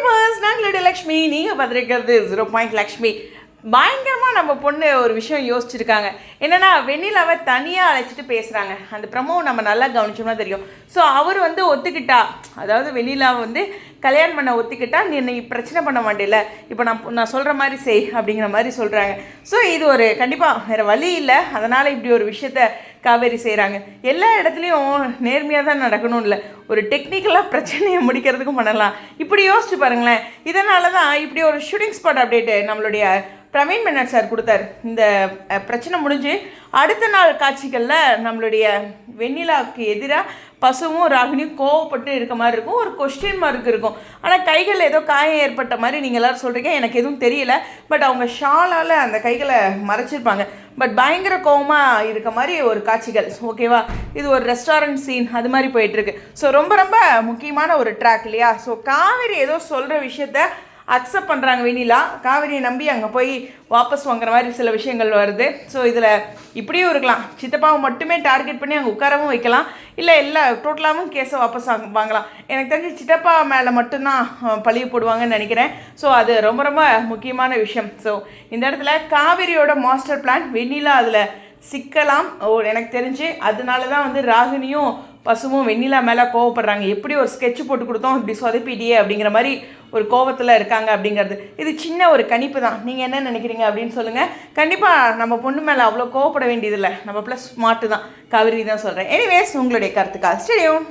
Viewers, நாங்களுடைய Lakshmi, நீங்கள் பார்த்துருக்கிறது 0 லக்ஷ்மி. பயங்கரமாக நம்ம பொண்ணு ஒரு விஷயம் யோசிச்சுருக்காங்க. என்னென்னா, வெண்ணிலாவை தனியாக அழைச்சிட்டு பேசுகிறாங்க. அந்த ப்ரமோ நம்ம நல்லா கவனிச்சோம்னா தெரியும். ஸோ அவர் வந்து ஒத்துக்கிட்டா, அதாவது வெண்ணிலாவை வந்து கல்யாணம் பண்ண ஒத்துக்கிட்டா, நீ பிரச்சனை பண்ண மாட்டேல, இப்போ நான் சொல்கிற மாதிரி செய் அப்படிங்கிற மாதிரி சொல்கிறாங்க. ஸோ இது ஒரு கண்டிப்பாக வேறு வழி இல்லை. அதனால் இப்படி ஒரு விஷயத்த காவேரி செய்கிறாங்க. எல்லா இடத்துலையும் நேர்மையாக தான் நடக்கணும் இல்லை, ஒரு டெக்னிக்கலாக பிரச்சனையை முடிக்கிறதுக்கும் பண்ணலாம். இப்படி யோசிச்சு பாருங்களேன். இதனால தான் இப்படி ஒரு ஷூட்டிங் ஸ்பாட் அப்டேட்டு நம்மளுடைய பிரவீன் மென்னட் சார் கொடுத்தாரு. இந்த பிரச்சனை முடிஞ்சு அடுத்த நாள் காட்சிகளில் நம்மளுடைய வெண்ணிலாவுக்கு எதிராக பசுவும் ராகினியும் கோவப்பட்டு இருக்க மாதிரி இருக்கும், ஒரு கொஸ்டின் மார்க் இருக்கும். ஆனால் கைகளில் ஏதோ காயம் ஏற்பட்ட மாதிரி நீங்கள் எல்லோரும் சொல்கிறீங்க, எனக்கு எதுவும் தெரியல. பட் அவங்க ஷாலால் அந்த கைகளை மறைச்சிருப்பாங்க. பட் பயங்கர கோவமாக இருக்க மாதிரி ஒரு காட்சிகள். ஓகேவா, இது ஒரு ரெஸ்டாரண்ட் சீன் அது மாதிரி போயிட்டுருக்கு. ஸோ ரொம்ப ரொம்ப முக்கியமான ஒரு ட்ராக் இல்லையா. ஸோ காவேரி ஏதோ சொல்கிற விஷயத்த அக்செப்ட் பண்ணுறாங்க வெண்ணிலா. காவேரியை நம்பி அங்கே போய் வாபஸ் வாங்குற மாதிரி சில விஷயங்கள் வருது. ஸோ இதில் இப்படியும் இருக்கலாம், சித்தப்பாவை மட்டுமே டார்கெட் பண்ணி அங்கே உட்காரவும் வைக்கலாம், இல்லை எல்லா டோட்டலாகவும் கேஸை வாபஸ் வாங்கலாம். எனக்கு தெரிஞ்சு சித்தப்பா மேலே மட்டும்தான் பழிய போடுவாங்கன்னு நினைக்கிறேன். ஸோ அது ரொம்ப ரொம்ப முக்கியமான விஷயம். ஸோ இந்த இடத்துல காவேரியோட மாஸ்டர் பிளான் வெண்ணிலா அதில் சிக்கலாம் எனக்கு தெரிஞ்சு. அதனால தான் வந்து ராகினியும் பசுவும் வெண்ணிலா மேலே கோவப்படுறாங்க. எப்படி ஒரு ஸ்கெட்ச் போட்டு கொடுத்தோம், இப்படி சொதப்பிடியே அப்படிங்கிற மாதிரி ஒரு கோவத்தில் இருக்காங்க அப்படிங்கிறது. இது சின்ன ஒரு கணிப்பு தான். நீங்கள் என்ன நினைக்கிறீங்க அப்படின்னு சொல்லுங்கள். கண்டிப்பாக நம்ம பொண்ணு மேலே அவ்வளோ கோவப்பட வேண்டியதில்லை, நம்ம ப்ளஸ் ஸ்மார்ட்டு தான். காவேரி தான் சொல்கிறேன். எனிவேஸ், உங்களுடைய கருத்துக்கள் ஸ்டேடியம்.